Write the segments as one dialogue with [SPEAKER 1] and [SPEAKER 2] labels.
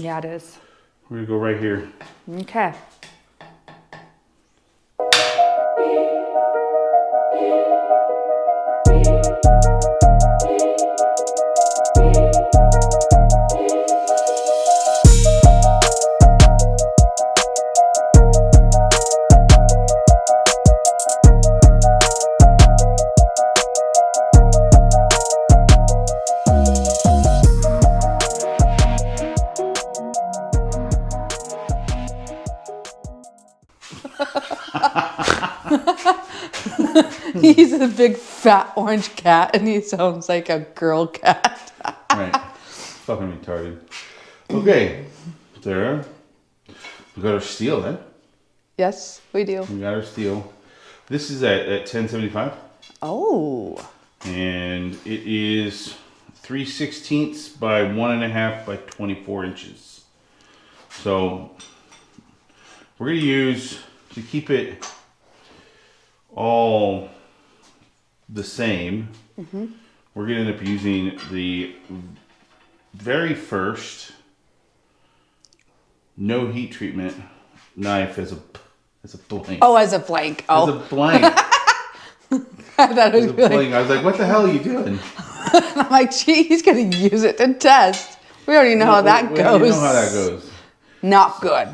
[SPEAKER 1] Yeah, it is.
[SPEAKER 2] We're gonna go right here.
[SPEAKER 1] Okay. He's a big fat orange cat and he sounds like a girl cat.
[SPEAKER 2] Right. Fucking retarded. Okay. Sarah. We got our steel then.
[SPEAKER 1] Yes, we do.
[SPEAKER 2] We got our steel. This is at 1075.
[SPEAKER 1] Oh.
[SPEAKER 2] And it is 3/16 by 1.5 by 24 inches. So we're gonna use, to keep it all the same, we're gonna end up using the very first no heat treatment knife as a blank.
[SPEAKER 1] Oh, as a blank. Oh.
[SPEAKER 2] As a blank.
[SPEAKER 1] I thought it was
[SPEAKER 2] As a blank. I was like, what the hell are you doing?
[SPEAKER 1] I'm like, gee, he's going to use it to test. We already know how that goes.
[SPEAKER 2] We already know how that goes.
[SPEAKER 1] Not good.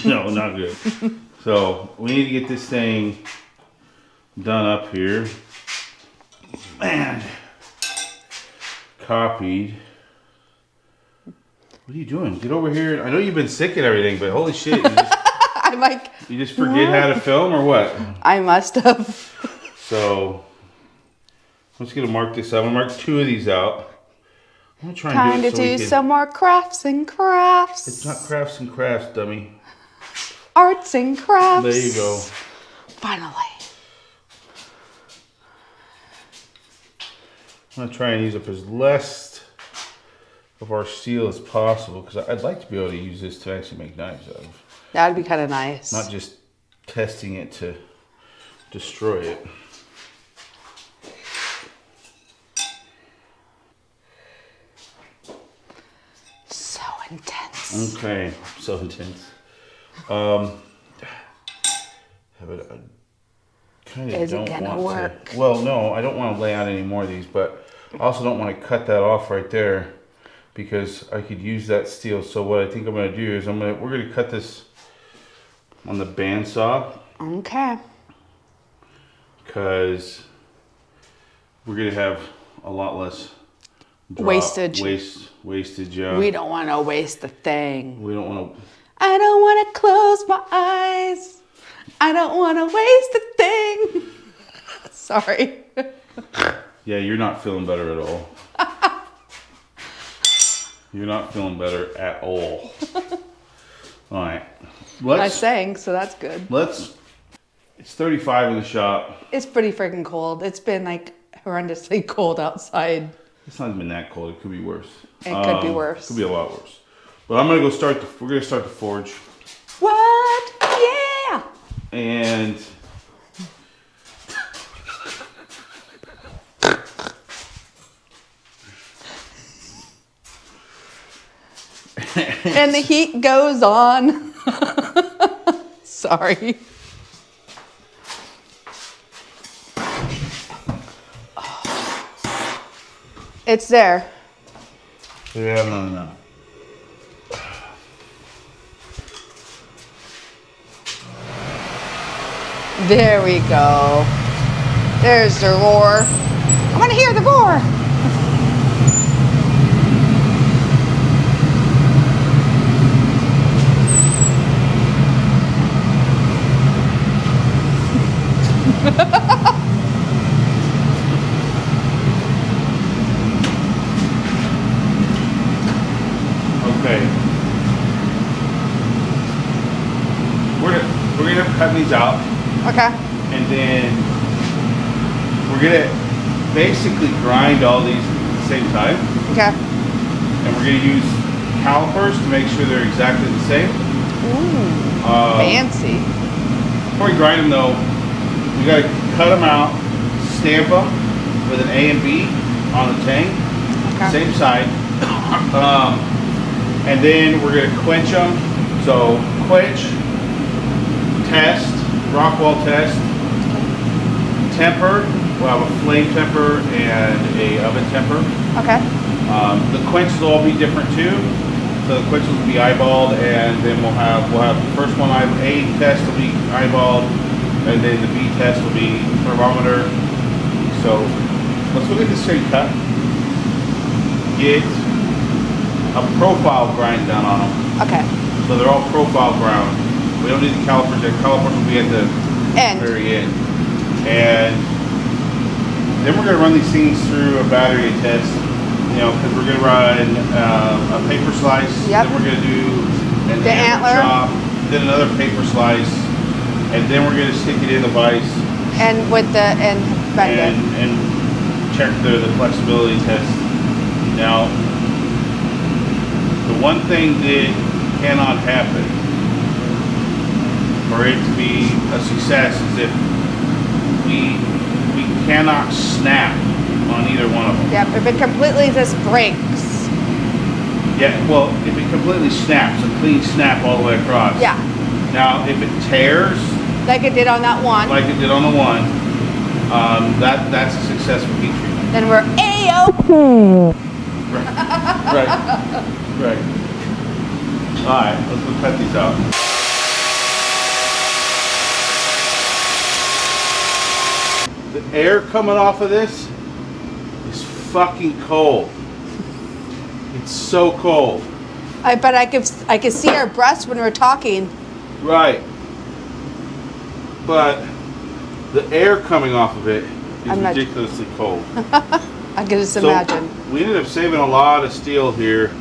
[SPEAKER 2] No, not good. So we need to get this thing done up here and copied. What are you doing? Get over here. I know you've been sick and everything, but holy shit.
[SPEAKER 1] I'm like,
[SPEAKER 2] you just forget how to film or what?
[SPEAKER 1] I must have.
[SPEAKER 2] So let's get to mark this out. I'm going to mark 2 of these out. I'm going to try and
[SPEAKER 1] Trying
[SPEAKER 2] do it
[SPEAKER 1] to
[SPEAKER 2] so we
[SPEAKER 1] do
[SPEAKER 2] can...
[SPEAKER 1] some more crafts and crafts.
[SPEAKER 2] It's not crafts and crafts, dummy.
[SPEAKER 1] Arts and crafts.
[SPEAKER 2] There you go.
[SPEAKER 1] Finally.
[SPEAKER 2] I'm going to try and use up as less of our steel as possible because I'd like to be able to use this to actually make knives out of.
[SPEAKER 1] That'd be kind of nice.
[SPEAKER 2] Not just testing it to destroy it.
[SPEAKER 1] So intense.
[SPEAKER 2] Okay, so intense. But I kind of
[SPEAKER 1] Is it
[SPEAKER 2] don't
[SPEAKER 1] gonna
[SPEAKER 2] want
[SPEAKER 1] work?
[SPEAKER 2] to. Well, no, I don't want to lay out any more of these, but I also don't want to cut that off right there because I could use that steel. So what I think I'm going to do is we're going to cut this on the bandsaw.
[SPEAKER 1] Okay.
[SPEAKER 2] Because we're going to have a lot less
[SPEAKER 1] Wastage.
[SPEAKER 2] Wastage.
[SPEAKER 1] We don't want to waste the thing.
[SPEAKER 2] We don't want to.
[SPEAKER 1] I don't want to close my eyes. I don't want to waste a thing. Sorry.
[SPEAKER 2] Yeah, you're not feeling better at all. You're not feeling better at all. All right.
[SPEAKER 1] I sang, so that's good.
[SPEAKER 2] It's 35 in the shop.
[SPEAKER 1] It's pretty freaking cold. It's been like horrendously cold outside.
[SPEAKER 2] It's not even that cold. It could be worse.
[SPEAKER 1] It could be worse.
[SPEAKER 2] It could be a lot worse. But I'm gonna go we're gonna start the forge.
[SPEAKER 1] What? Yeah.
[SPEAKER 2] And
[SPEAKER 1] and the heat goes on. Sorry. It's there.
[SPEAKER 2] yeah, no.
[SPEAKER 1] There we go. There's the roar. I want to hear the roar.
[SPEAKER 2] Okay. We're gonna cut these out,
[SPEAKER 1] Okay.
[SPEAKER 2] and then we're gonna basically grind all these at the same time,
[SPEAKER 1] Okay.
[SPEAKER 2] and we're gonna use calipers to make sure they're exactly the same.
[SPEAKER 1] Ooh. Fancy.
[SPEAKER 2] Before we grind them though, we gotta cut them out, stamp them with an A and B on the tang,
[SPEAKER 1] Okay.
[SPEAKER 2] same side. And then we're going to quench them. So quench, test, rock wall test, temper. We'll have a flame temper and a oven temper.
[SPEAKER 1] Okay.
[SPEAKER 2] The quenches will all be different too. So the quenches will be eyeballed, and then we'll have the first one, A test will be eyeballed, and then the B test will be thermometer. So let's look at this thing cut. Get a profile grind done on them.
[SPEAKER 1] Okay.
[SPEAKER 2] So they're all profile ground. We don't need the calipers. The calipers will be at the very end. And then we're going to run these things through a battery test, you know, because we're going to run a paper slice.
[SPEAKER 1] Yep.
[SPEAKER 2] Then we're going to do an
[SPEAKER 1] the antler
[SPEAKER 2] chop, then another paper slice, and then we're going to stick it in the vise.
[SPEAKER 1] And with the bend it.
[SPEAKER 2] And check the flexibility test. Now, the one thing that cannot happen for it to be a success is if we cannot snap on either one of them.
[SPEAKER 1] Yep, if it completely just breaks.
[SPEAKER 2] Yeah, well, if it completely snaps, a clean snap all the way across.
[SPEAKER 1] Yeah.
[SPEAKER 2] Now, if it tears,
[SPEAKER 1] like it did on that one.
[SPEAKER 2] like it did on the one, that's a successful heat treatment.
[SPEAKER 1] Then we're A-OK.
[SPEAKER 2] Right. All right, let's go cut these out. The air coming off of this is fucking cold. It's so cold.
[SPEAKER 1] I bet I could see our breasts when we're talking.
[SPEAKER 2] Right. But the air coming off of it is ridiculously cold.
[SPEAKER 1] I can just imagine.
[SPEAKER 2] We ended up saving a lot of steel here,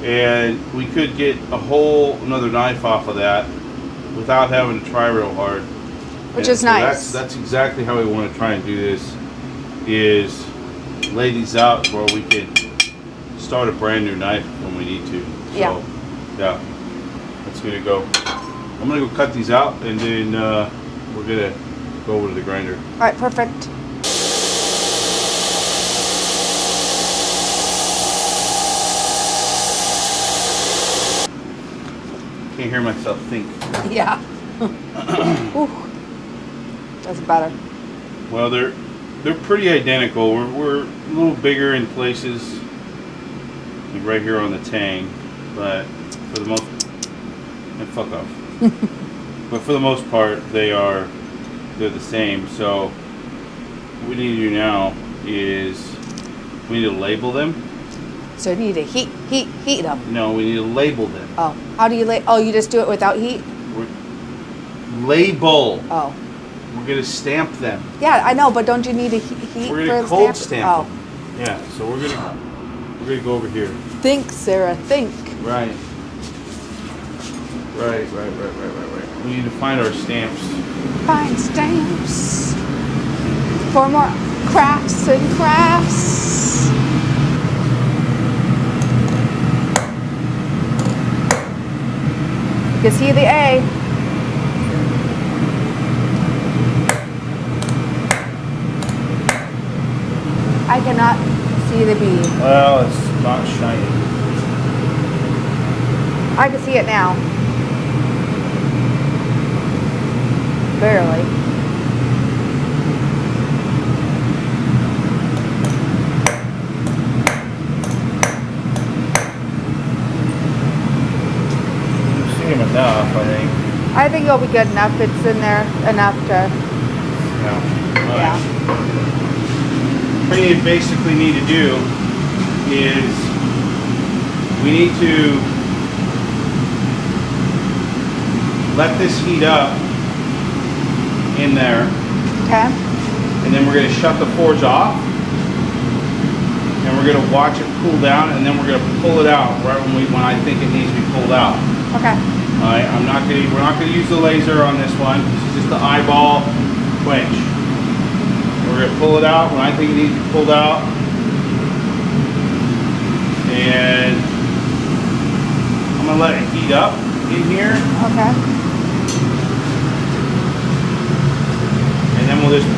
[SPEAKER 2] and we could get a whole another knife off of that without having to try real hard.
[SPEAKER 1] Which is nice.
[SPEAKER 2] That's exactly how we want to try and do this, is lay these out where we can start a brand new knife when we need to. So, yeah, that's going to go. I'm going to go cut these out, and then we're going to go over to the grinder.
[SPEAKER 1] All right, perfect.
[SPEAKER 2] Can't hear myself think.
[SPEAKER 1] Yeah. Ooh, that's better.
[SPEAKER 2] Well, they're pretty identical. We're a little bigger in places, like right here on the tang, but for the most, and fuck off. But for the most part, they're the same. So what we need to do now is we need to label them.
[SPEAKER 1] So you need to heat them.
[SPEAKER 2] No, we need to label them.
[SPEAKER 1] Oh, how do you Oh, you just do it without heat?
[SPEAKER 2] Label.
[SPEAKER 1] Oh.
[SPEAKER 2] We're gonna stamp them.
[SPEAKER 1] Yeah, I know, but don't you need a heat?
[SPEAKER 2] We're gonna cold stamp them. Yeah, so we're gonna go over here.
[SPEAKER 1] Think, Sarah, think.
[SPEAKER 2] Right. We need to find our stamps.
[SPEAKER 1] Find stamps for more crafts and crafts. You can see the A. I cannot see the B.
[SPEAKER 2] Well, it's not shiny.
[SPEAKER 1] I can see it now. Barely.
[SPEAKER 2] You see him enough, I think.
[SPEAKER 1] I think it'll be good enough. It's in there enough to.
[SPEAKER 2] Yeah.
[SPEAKER 1] Yeah.
[SPEAKER 2] What you basically need to do is we need to let this heat up in there.
[SPEAKER 1] Okay.
[SPEAKER 2] And then we're going to shut the forge off. And we're going to watch it cool down, and then we're going to pull it out right when I think it needs to be pulled out.
[SPEAKER 1] Okay.
[SPEAKER 2] All right, we're not going to use the laser on this one. This is just the eyeball quench. We're going to pull it out when I think it needs to be pulled out. And I'm going to let it heat up in here.
[SPEAKER 1] Okay.
[SPEAKER 2] And then we'll just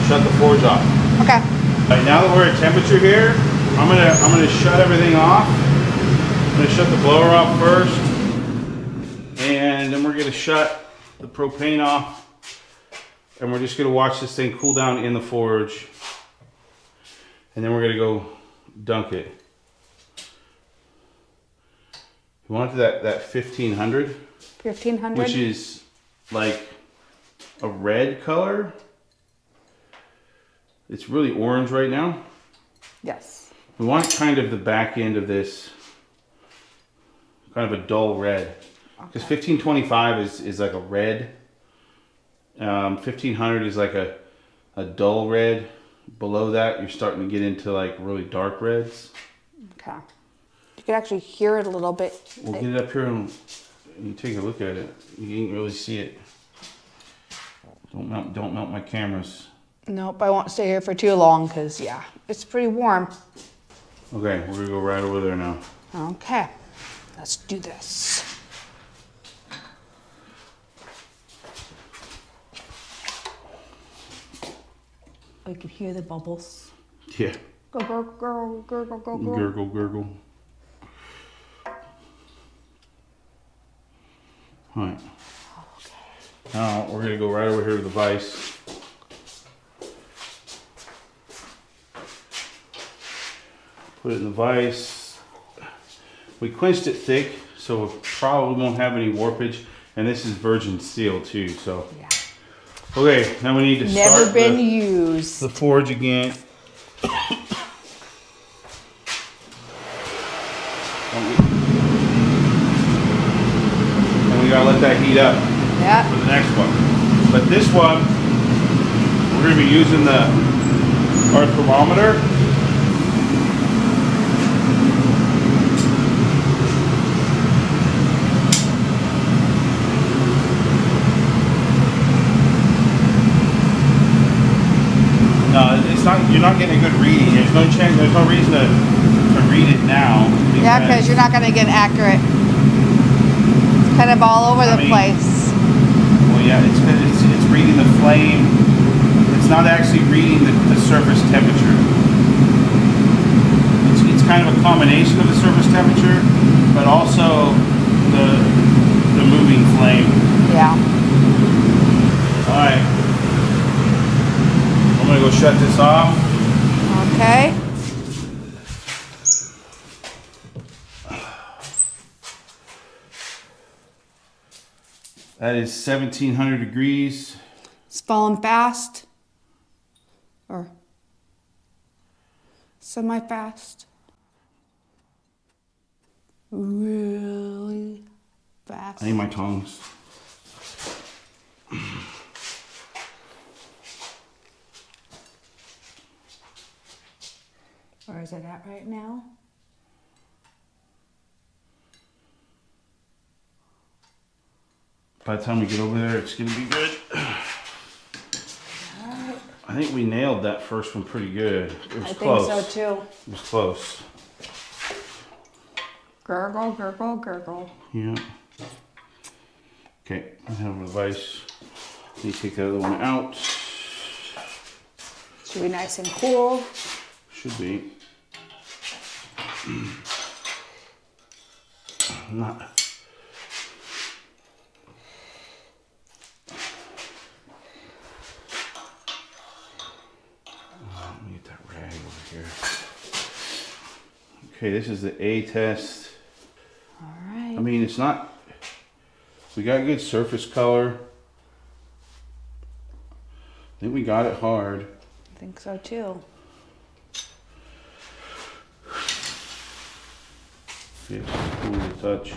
[SPEAKER 2] shut the forge off.
[SPEAKER 1] Okay.
[SPEAKER 2] All right, now that we're at temperature here, I'm gonna shut everything off. gonna shut the blower off first, and then we're gonna shut the propane off, and we're just gonna watch this thing cool down in the forge, and then we're gonna go dunk it. We want that 1500.
[SPEAKER 1] 1500.
[SPEAKER 2] Which is like a red color. It's really orange right now.
[SPEAKER 1] Yes.
[SPEAKER 2] We want kind of the back end of this, kind of a dull red. Because 1525 is like a red. 1500 is like a dull red. Below that, you're starting to get into like really dark reds.
[SPEAKER 1] Okay. You can actually hear it a little bit.
[SPEAKER 2] We'll get it up here and you take a look at it. You can't really see it. Don't melt my cameras.
[SPEAKER 1] Nope, I won't stay here for too long because, yeah, it's pretty warm.
[SPEAKER 2] Okay, we're gonna go right over there now.
[SPEAKER 1] Okay, let's do this. I can hear the bubbles.
[SPEAKER 2] Yeah.
[SPEAKER 1] Go, go, go, go, go, go, go.
[SPEAKER 2] Gurgle, gurgle. All right.
[SPEAKER 1] Okay.
[SPEAKER 2] Now we're gonna go right over here to the vise. Put it in the vise. We quenched it thick, so it probably won't have any warpage. And this is virgin steel too, so.
[SPEAKER 1] Yeah.
[SPEAKER 2] Okay, now we need to
[SPEAKER 1] Never
[SPEAKER 2] start
[SPEAKER 1] been used.
[SPEAKER 2] the forge again. And we gotta let that heat up
[SPEAKER 1] Yeah.
[SPEAKER 2] for the next one. But this one, we're gonna be using our thermometer. No, it's not. You're not getting a good reading. There's no chance. There's no reason to read it now.
[SPEAKER 1] Yeah, because you're not going to get accurate. It's kind of all over the place.
[SPEAKER 2] Well, yeah, it's reading the flame. It's not actually reading the surface temperature. It's kind of a combination of the surface temperature, but also the moving flame.
[SPEAKER 1] Yeah.
[SPEAKER 2] All right. I'm gonna go shut this off.
[SPEAKER 1] Okay.
[SPEAKER 2] That is 1700 degrees.
[SPEAKER 1] It's falling fast. Or semi-fast. Really fast.
[SPEAKER 2] I need my tongs.
[SPEAKER 1] Where is it at right now?
[SPEAKER 2] By the time we get over there, it's gonna be good.
[SPEAKER 1] Alright.
[SPEAKER 2] I think we nailed that first one pretty good. It was
[SPEAKER 1] I
[SPEAKER 2] close.
[SPEAKER 1] think so too.
[SPEAKER 2] It was close.
[SPEAKER 1] Gurgle, gurgle, gurgle.
[SPEAKER 2] Yeah. Okay, I have a vise. Let me take the other one out.
[SPEAKER 1] Should be nice and cool.
[SPEAKER 2] Should be. Not. Let me get that rag over here. Okay, this is the A test.
[SPEAKER 1] All right.
[SPEAKER 2] I mean, it's not. We got good surface color. I think we got it hard.
[SPEAKER 1] I think so too.
[SPEAKER 2] It's cool to touch.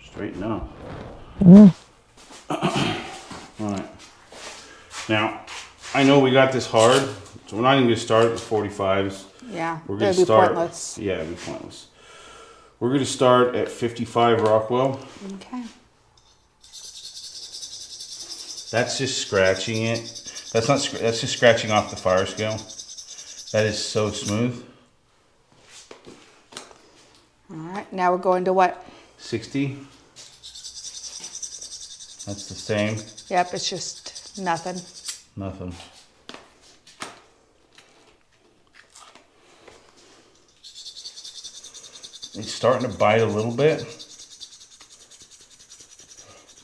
[SPEAKER 2] Straighten up. Alright. Now, I know we got this hard, so we're not even going to start at 45s.
[SPEAKER 1] Yeah,
[SPEAKER 2] We're going
[SPEAKER 1] it'd
[SPEAKER 2] to
[SPEAKER 1] be
[SPEAKER 2] start.
[SPEAKER 1] pointless.
[SPEAKER 2] Yeah, it'd be pointless. We're going to start at 55 Rockwell.
[SPEAKER 1] Okay.
[SPEAKER 2] That's just scratching it. That's not. That's just scratching off the fire scale. That is so smooth.
[SPEAKER 1] All right, now we're going to what?
[SPEAKER 2] 60. That's the same.
[SPEAKER 1] Yep, it's just nothing.
[SPEAKER 2] Nothing. It's starting to bite a little bit.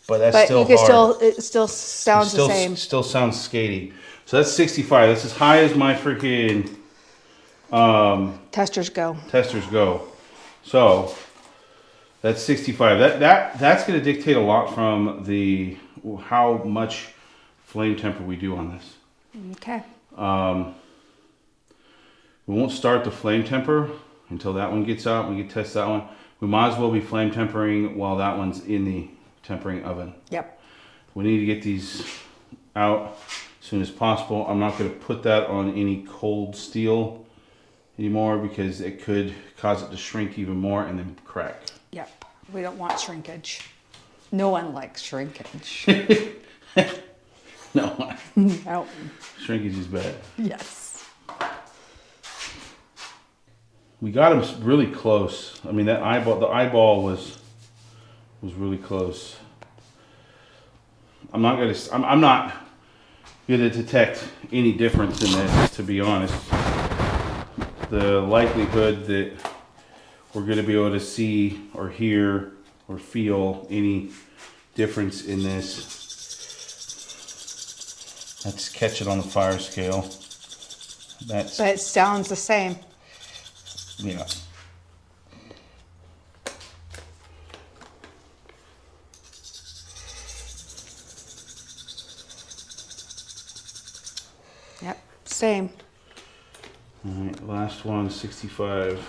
[SPEAKER 2] But that's
[SPEAKER 1] But
[SPEAKER 2] still
[SPEAKER 1] you can
[SPEAKER 2] hard.
[SPEAKER 1] it still sounds the same.
[SPEAKER 2] Still sounds skatey. So that's 65. That's as high as my freaking
[SPEAKER 1] Testers go.
[SPEAKER 2] testers go. So that's 65. That's going to dictate a lot from how much flame temper we do on this.
[SPEAKER 1] Okay.
[SPEAKER 2] We won't start the flame temper until that one gets out. We can test that one. We might as well be flame tempering while that one's in the tempering oven.
[SPEAKER 1] Yep.
[SPEAKER 2] We need to get these out as soon as possible. I'm not going to put that on any cold steel anymore because it could cause it to shrink even more and then crack.
[SPEAKER 1] Yep. We don't want shrinkage. No one likes shrinkage.
[SPEAKER 2] No.
[SPEAKER 1] No.
[SPEAKER 2] Shrinkage is bad.
[SPEAKER 1] Yes.
[SPEAKER 2] We got them really close. I mean, the eyeball was really close. I'm not gonna detect any difference in this, to be honest. The likelihood that we're gonna be able to see or hear or feel any difference in this, let's catch it on the fire scale. But
[SPEAKER 1] it sounds the same.
[SPEAKER 2] Yeah.
[SPEAKER 1] Yep, same.
[SPEAKER 2] All right, last one, 65.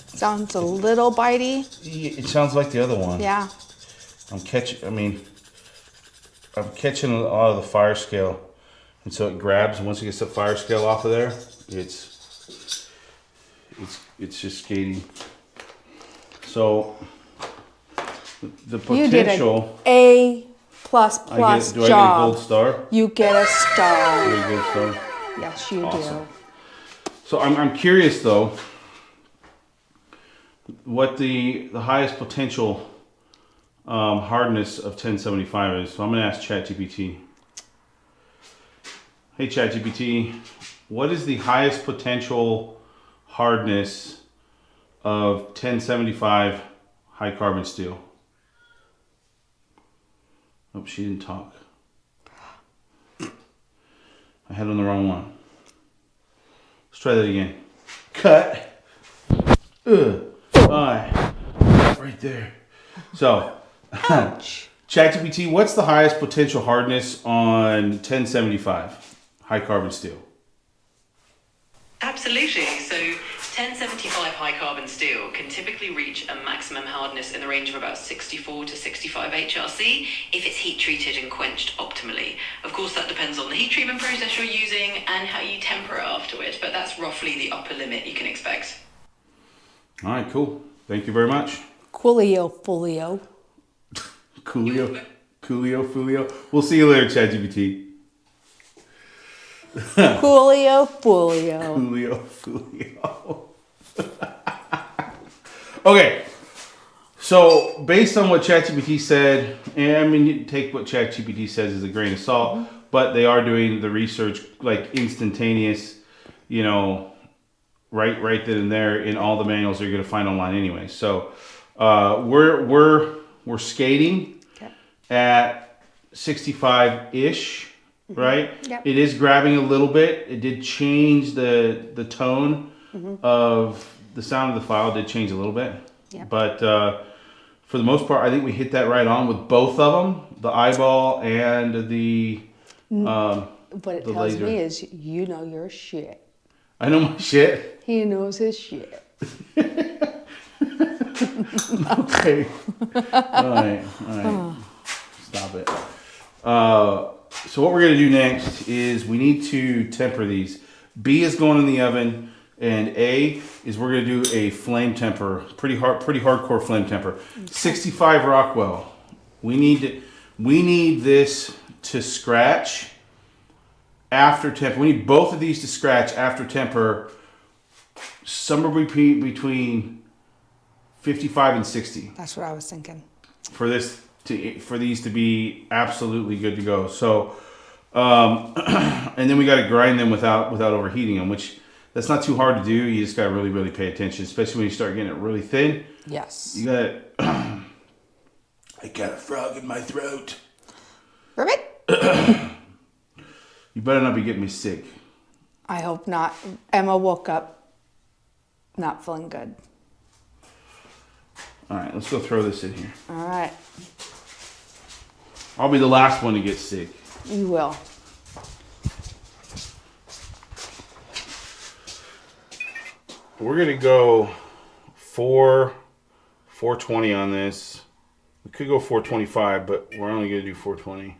[SPEAKER 1] Sounds a little bitey.
[SPEAKER 2] It sounds like the other one.
[SPEAKER 1] Yeah.
[SPEAKER 2] I'm catching a lot of the fire scale. And so it grabs, and once it gets the fire scale off of there, it's just skating. So the potential.
[SPEAKER 1] You did an A++
[SPEAKER 2] Do I get a
[SPEAKER 1] job.
[SPEAKER 2] gold star?
[SPEAKER 1] You get a star.
[SPEAKER 2] Do I get a gold star?
[SPEAKER 1] Yes, you
[SPEAKER 2] Awesome.
[SPEAKER 1] do.
[SPEAKER 2] So I'm curious though, what the highest potential hardness of 1075 is. So I'm gonna ask ChatGPT. Hey ChatGPT, what is the highest potential hardness of 1075 high carbon steel? Oh, she didn't talk. I had on the wrong one. Let's try that again. Cut. Right there. So, ChatGPT, what's the highest potential hardness on 1075 high carbon steel?
[SPEAKER 3] Absolutely. So 1075 high carbon steel can typically reach a maximum hardness in the range of about 64 to 65 HRC if it's heat treated and quenched optimally. Of course, that depends on the heat treatment process you're using and how you temper it afterwards, but that's roughly the upper limit you can expect.
[SPEAKER 2] All right, cool. Thank you very much.
[SPEAKER 1] Coolio, folio.
[SPEAKER 2] Coolio, Fulio. We'll see you later, ChatGPT.
[SPEAKER 1] Coolio, folio.
[SPEAKER 2] Coolio, Fulio. Okay, so based on what ChatGPT said, and I mean, you take what ChatGPT says as a grain of salt, but they are doing the research like instantaneous, right then and there in all the manuals you're going to find online anyway. So we're skating at 65-ish, right?
[SPEAKER 1] Yep.
[SPEAKER 2] It is grabbing a little bit. It did change the tone of the sound of the file. Did change a little bit, but for the most part, I think we hit that right on with both of them, the eyeball and the
[SPEAKER 1] What it tells
[SPEAKER 2] laser.
[SPEAKER 1] me is you know your shit.
[SPEAKER 2] I know my shit.
[SPEAKER 1] He knows his shit.
[SPEAKER 2] Okay. All right. Stop it. So what we're going to do next is we need to temper these. B is going in the oven, and A is we're going to do a flame temper, pretty hardcore flame temper. Okay. 65 Rockwell. We need this to scratch after temper. We need both of these to scratch after temper, somewhere between 55 and 60.
[SPEAKER 1] That's what I was thinking.
[SPEAKER 2] For these to be absolutely good to go. So And then we got to grind them without overheating them, which that's not too hard to do. You just got to really, really pay attention, especially when you start getting it really thin.
[SPEAKER 1] Yes.
[SPEAKER 2] You got I got a frog in my throat.
[SPEAKER 1] Ribbit?
[SPEAKER 2] You better not be getting me sick.
[SPEAKER 1] I hope not. Emma woke up not feeling good.
[SPEAKER 2] All right, let's go throw this in here.
[SPEAKER 1] All right.
[SPEAKER 2] I'll be the last one to get sick.
[SPEAKER 1] You will.
[SPEAKER 2] We're gonna go 420 on this. We could go 425, but we're only gonna do 420.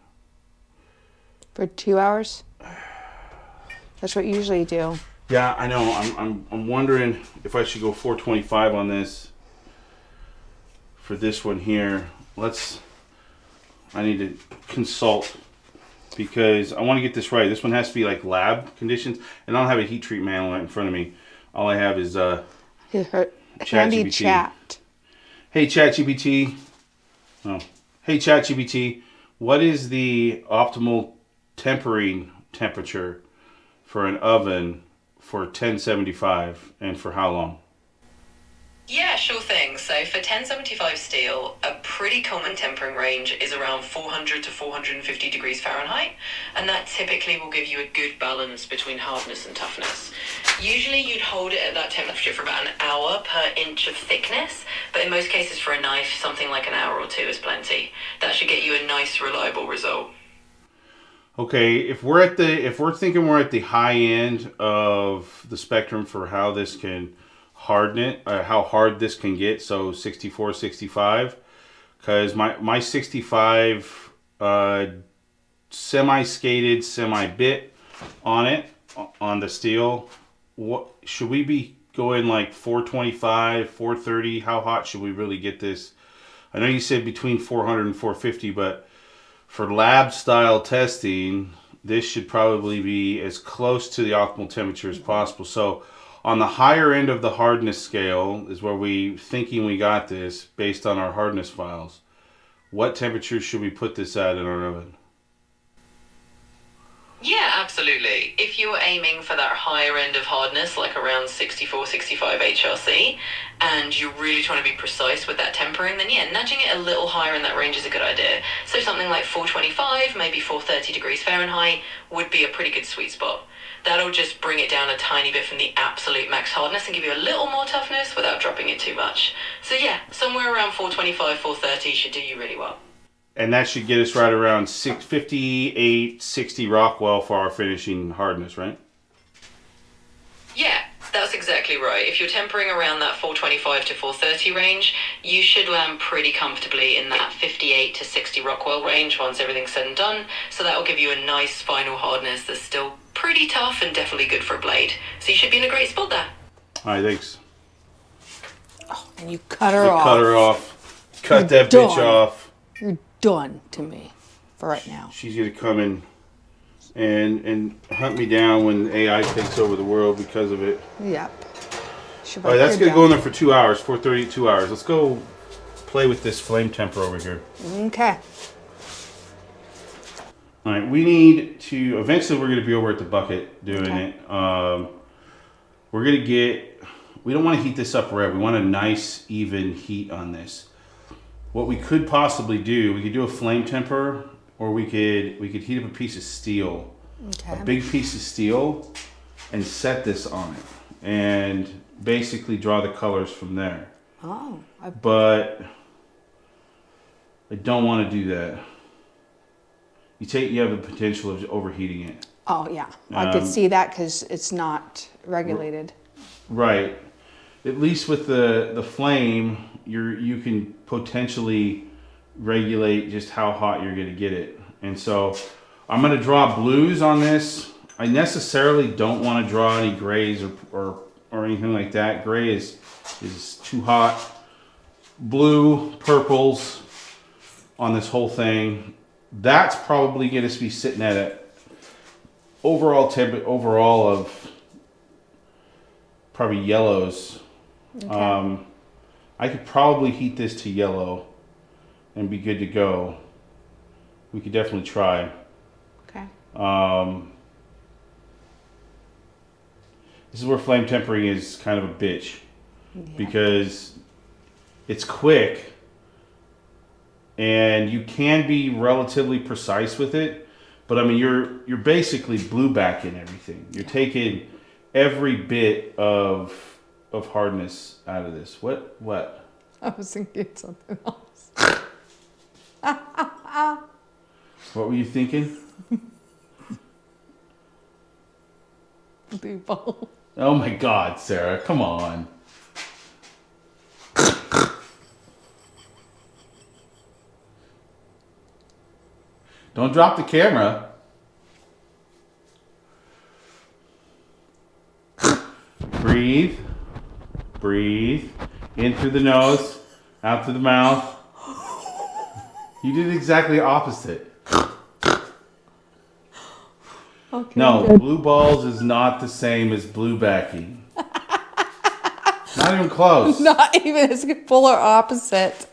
[SPEAKER 1] For 2 hours? That's what you usually do.
[SPEAKER 2] Yeah, I know. I'm wondering if I should go 425 on this for this one here. I need to consult because I want to get this right. This one has to be like lab conditions, and I don't have a heat treat manual right in front of me. All I have is
[SPEAKER 1] Handy
[SPEAKER 2] ChatGPT.
[SPEAKER 1] chat.
[SPEAKER 2] Hey ChatGPT. Oh. Hey ChatGPT, what is the optimal tempering temperature for an oven for 1075 and for how long?
[SPEAKER 3] Yeah, sure thing. So for 1075 steel, a pretty common tempering range is around 400 to 450 degrees Fahrenheit, and that typically will give you a good balance between hardness and toughness. Usually you'd hold it at that temperature for about an hour per inch of thickness, but in most cases for a knife, something like an hour or two is plenty. That should get you a nice, reliable result.
[SPEAKER 2] Okay, if we're thinking we're at the high end of the spectrum for how this can harden it, how hard this can get, so 64, 65, because my 65 semi-skated, semi-bit on it, on the steel, what should we be going like 425, 430? How hot should we really get this? I know you said between 400 and 450, but for lab style testing, this should probably be as close to the optimal temperature as possible. So on the higher end of the hardness scale is where we thinking we got this based on our hardness files. What temperature should we put this at in our oven?
[SPEAKER 3] Yeah, absolutely. If you're aiming for that higher end of hardness, like around 64, 65 HRC, and you're really trying to be precise with that tempering, then yeah, nudging it a little higher in that range is a good idea. So something like 425, maybe 430 degrees Fahrenheit would be a pretty good sweet spot. That'll just bring it down a tiny bit from the absolute max hardness and give you a little more toughness without dropping it too much. So yeah, somewhere around 425, 430 should do you really well.
[SPEAKER 2] And that should get us right around 658, 60 Rockwell for our finishing hardness, right?
[SPEAKER 3] Yeah, that's exactly right. If you're tempering around that 425 to 430 range, you should land pretty comfortably in that 58 to 60 Rockwell range once everything's said and done. So that'll give you a nice final hardness that's still pretty tough and definitely good for a blade. So you should be in a great spot there.
[SPEAKER 2] All right, thanks.
[SPEAKER 1] Oh, and you cut her off.
[SPEAKER 2] Cut her off. Cut that
[SPEAKER 1] done.
[SPEAKER 2] bitch off.
[SPEAKER 1] You're done to me for right now.
[SPEAKER 2] She's gonna come in and hunt me down when AI takes over the world because of it.
[SPEAKER 1] Yep.
[SPEAKER 2] All right, that's gonna go in there for 2 hours, 430, 2 hours. Let's go play with this flame temper over here.
[SPEAKER 1] Okay.
[SPEAKER 2] All right, we need to, eventually we're gonna be over at the bucket doing it. We're gonna get, we don't wanna heat this up red. We want a nice, even heat on this. What we could possibly do, we could do a flame temper, or we could heat up a piece of steel, a big piece of steel, and set this on it, and basically draw the colors from there.
[SPEAKER 1] Oh.
[SPEAKER 2] But I don't want to do that. You have the potential of overheating it.
[SPEAKER 1] Oh yeah, I could see that because it's not regulated.
[SPEAKER 2] Right. At least with the flame, you can potentially regulate just how hot you're going to get it. And so I'm going to draw blues on this. I necessarily don't want to draw any grays or anything like that. Gray is too hot. Blue, purples on this whole thing. That's probably going to be sitting at an overall of probably yellows.
[SPEAKER 1] Okay.
[SPEAKER 2] I could probably heat this to yellow and be good to go. We could definitely try.
[SPEAKER 1] Okay.
[SPEAKER 2] This is where flame tempering is kind of a bitch because it's quick and you can be relatively precise with it, but I mean you're basically blue backing everything. You're taking every bit of hardness out of this. What?
[SPEAKER 1] I was thinking something else.
[SPEAKER 2] What were you thinking?
[SPEAKER 1] Blue ball.
[SPEAKER 2] Oh my God, Sarah, come on. Don't drop the camera. Breathe. Breathe. In through the nose, out through the mouth. You did exactly opposite.
[SPEAKER 1] Okay,
[SPEAKER 2] No,
[SPEAKER 1] good.
[SPEAKER 2] blue balls is not the same as blue backing. Not even close.
[SPEAKER 1] Not even as polar opposite.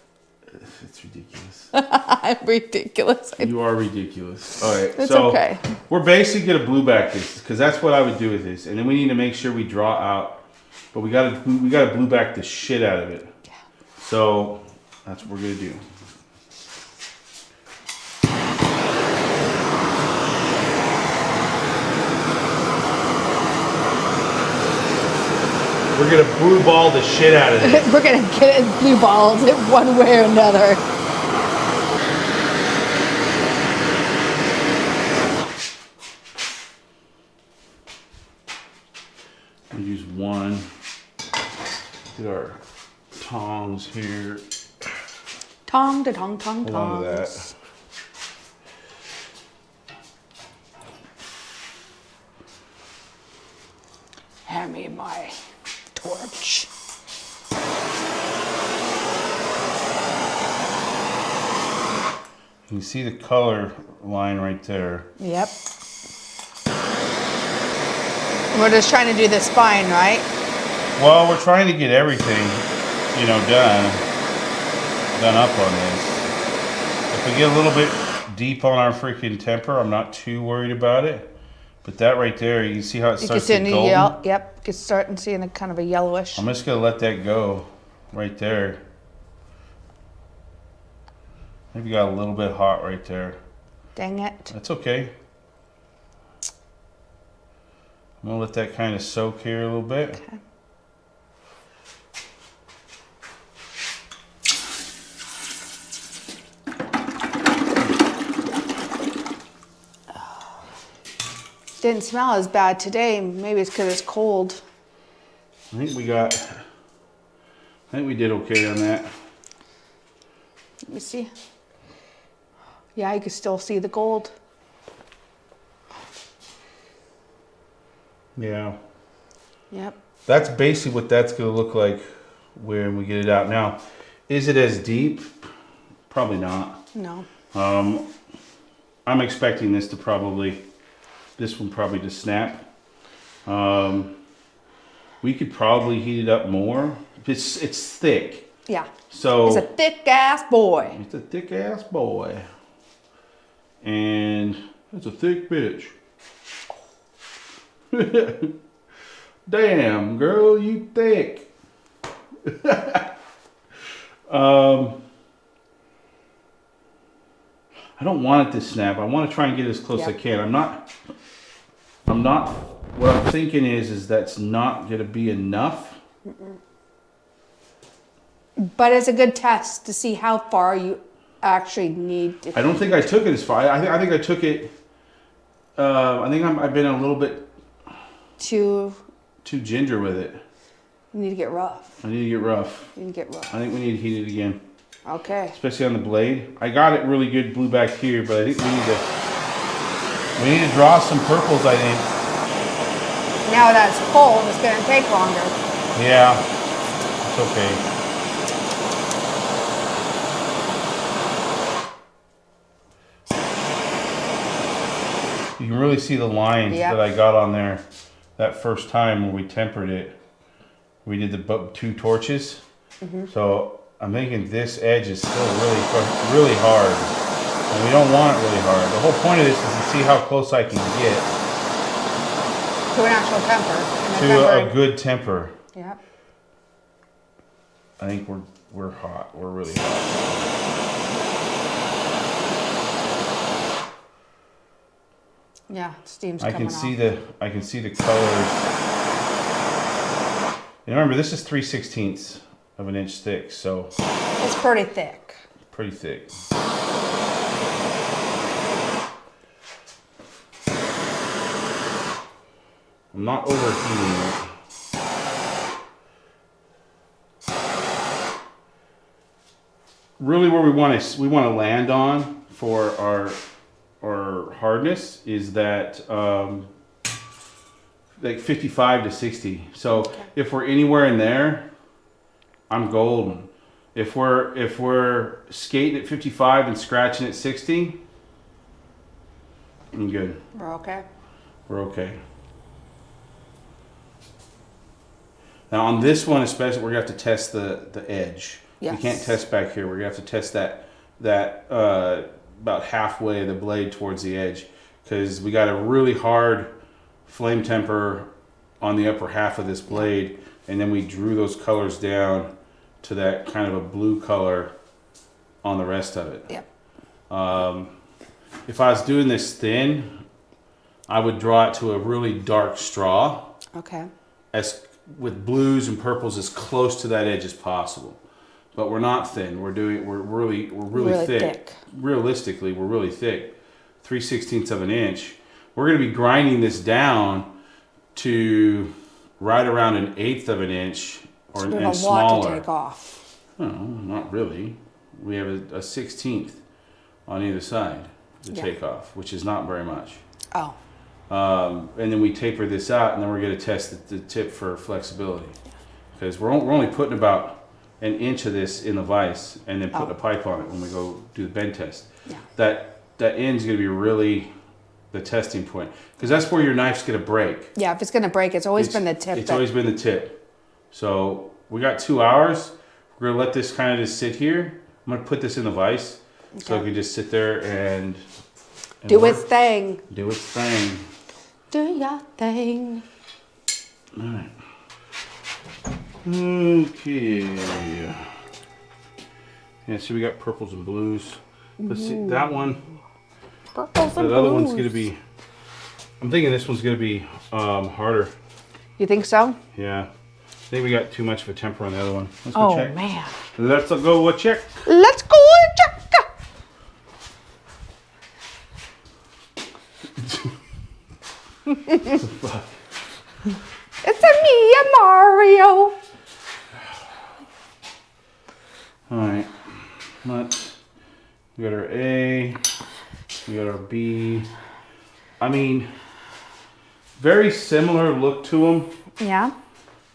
[SPEAKER 2] It's ridiculous.
[SPEAKER 1] I'm ridiculous.
[SPEAKER 2] You are ridiculous. All right,
[SPEAKER 1] It's
[SPEAKER 2] so
[SPEAKER 1] okay.
[SPEAKER 2] we're basically gonna blue back this because that's what I would do with this, and then we need to make sure we draw out. But we gotta blue back the shit out of it.
[SPEAKER 1] Yeah.
[SPEAKER 2] So that's what we're gonna do. We're gonna blue ball the shit out of this.
[SPEAKER 1] We're gonna get it blue balls in one way or another.
[SPEAKER 2] We use one. Get our tongs here.
[SPEAKER 1] Tong to tong tong
[SPEAKER 2] Hold on to
[SPEAKER 1] tong.
[SPEAKER 2] that.
[SPEAKER 1] Hand me my torch.
[SPEAKER 2] You can see the color line right there.
[SPEAKER 1] Yep. We're just trying to do the spine, right?
[SPEAKER 2] Well, we're trying to get everything, done up on this. If we get a little bit deep on our freaking temper, I'm not too worried about it. But that right there, you can see how it
[SPEAKER 1] You can
[SPEAKER 2] starts
[SPEAKER 1] see
[SPEAKER 2] to
[SPEAKER 1] the
[SPEAKER 2] golden?
[SPEAKER 1] yellow. Yep. You can start seeing a kind of a yellowish.
[SPEAKER 2] I'm just gonna let that go right there. Maybe got a little bit hot right there.
[SPEAKER 1] Dang it.
[SPEAKER 2] That's okay. I'm gonna let that kind of soak here a little bit.
[SPEAKER 1] Okay. Didn't smell as bad today. Maybe it's because it's cold.
[SPEAKER 2] I think we did okay on that.
[SPEAKER 1] Let me see. Yeah, you can still see the gold.
[SPEAKER 2] Yeah.
[SPEAKER 1] Yep.
[SPEAKER 2] That's basically what that's gonna look like when we get it out. Now, is it as deep? Probably not.
[SPEAKER 1] No.
[SPEAKER 2] I'm expecting this one probably to snap. We could probably heat it up more. It's thick.
[SPEAKER 1] Yeah.
[SPEAKER 2] So
[SPEAKER 1] It's a thick ass boy.
[SPEAKER 2] it's a thick ass boy. And it's a thick bitch. Damn, girl, you thick. I don't want it to snap. I want to try and get as close as I can. I'm not, what I'm thinking is that's not going to be enough.
[SPEAKER 1] But it's a good test to see how far you actually need to.
[SPEAKER 2] I don't think I took it as far. I think I took it, I've been a little bit
[SPEAKER 1] too
[SPEAKER 2] ginger with it.
[SPEAKER 1] You need to get rough.
[SPEAKER 2] I need to get rough.
[SPEAKER 1] You need to get rough.
[SPEAKER 2] I think we need to heat it again.
[SPEAKER 1] Okay.
[SPEAKER 2] Especially on the blade. I got it really good blue back here, but I think we need to draw some purples, I think.
[SPEAKER 1] Now that it's cold, it's going to take longer.
[SPEAKER 2] Yeah, it's okay. You can really see the lines
[SPEAKER 1] Yep.
[SPEAKER 2] that I got on there that first time when we tempered it. We did the 2 torches. So I'm thinking this edge is still really hard. And we don't want it really hard. The whole point of this is to see how close I can get
[SPEAKER 1] To an actual temper.
[SPEAKER 2] to a good temper.
[SPEAKER 1] Yep.
[SPEAKER 2] I think we're hot. We're really hot.
[SPEAKER 1] Yeah, steam's
[SPEAKER 2] I
[SPEAKER 1] coming
[SPEAKER 2] can
[SPEAKER 1] off.
[SPEAKER 2] see the colors. And remember, this is 3/16 of an inch thick, so
[SPEAKER 1] It's pretty thick.
[SPEAKER 2] pretty thick. I'm not overheating it. Really, where we want to land on for our hardness is that like 55 to 60. So if we're anywhere in there, I'm golden. If we're skating at 55 and scratching at 60, I'm good.
[SPEAKER 1] We're okay.
[SPEAKER 2] We're okay. Now on this one especially, we're gonna have to test the edge.
[SPEAKER 1] Yes.
[SPEAKER 2] We can't test back here. We're gonna have to test that about halfway of the blade towards the edge, because we got a really hard flame temper on the upper half of this blade, and then we drew those colors down to that kind of a blue color on the rest of it.
[SPEAKER 1] Yep.
[SPEAKER 2] If I was doing this thin, I would draw it to a really dark straw,
[SPEAKER 1] Okay.
[SPEAKER 2] as with blues and purples as close to that edge as possible. But we're not thin. We're really
[SPEAKER 1] Really thick.
[SPEAKER 2] Realistically, we're really thick. 3/16 of an inch. We're going to be grinding this down to right around an 1/8 of an inch or
[SPEAKER 1] We
[SPEAKER 2] and
[SPEAKER 1] have a
[SPEAKER 2] smaller.
[SPEAKER 1] lot to take off.
[SPEAKER 2] No, not really. We have a 1/16 on either side to
[SPEAKER 1] Yeah.
[SPEAKER 2] take off, which is not very much.
[SPEAKER 1] Oh.
[SPEAKER 2] And then we taper this out, and then we're going to test the tip for flexibility, because we're only putting about an inch of this in the vise, and then putting a pipe on it when we go do the bend test.
[SPEAKER 1] Yeah.
[SPEAKER 2] That end's going to be really the testing point, because that's where your knife's going to break.
[SPEAKER 1] Yeah, if it's going to break, it's always been the tip.
[SPEAKER 2] It's always been the tip. So we got 2 hours. We're going to let this kind of just sit here. I'm going to put this in the vise, so it
[SPEAKER 1] Okay.
[SPEAKER 2] can just sit there and
[SPEAKER 1] Do
[SPEAKER 2] work.
[SPEAKER 1] its thing.
[SPEAKER 2] Do its thing.
[SPEAKER 1] Do your thing.
[SPEAKER 2] All right. Okay. Yeah, so we got purples and blues. Let's see, that one,
[SPEAKER 1] Purples and
[SPEAKER 2] that other one's
[SPEAKER 1] blues.
[SPEAKER 2] gonna be, I'm thinking this one's gonna be harder.
[SPEAKER 1] You think so?
[SPEAKER 2] Yeah. I think we got too much of a temper on the other one. Let's go
[SPEAKER 1] Oh,
[SPEAKER 2] check.
[SPEAKER 1] man.
[SPEAKER 2] Let's go check.
[SPEAKER 1] Let's go and check. It's a me, a Mario.
[SPEAKER 2] All right. We got our A. We got our B. I mean, very similar look to them.
[SPEAKER 1] Yeah.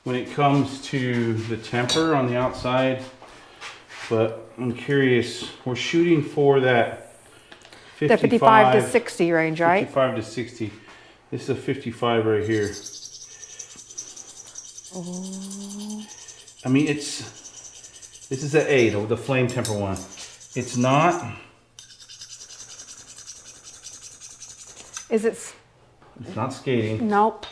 [SPEAKER 2] When it comes to the temper on the outside, but I'm curious, we're shooting for that 55,
[SPEAKER 1] The 55 to 60 range, right?
[SPEAKER 2] 55 to 60. This is a 55 right here. I mean, this is the A, the flame temper one. It's not,
[SPEAKER 1] Is it?
[SPEAKER 2] it's not skating.
[SPEAKER 1] Nope.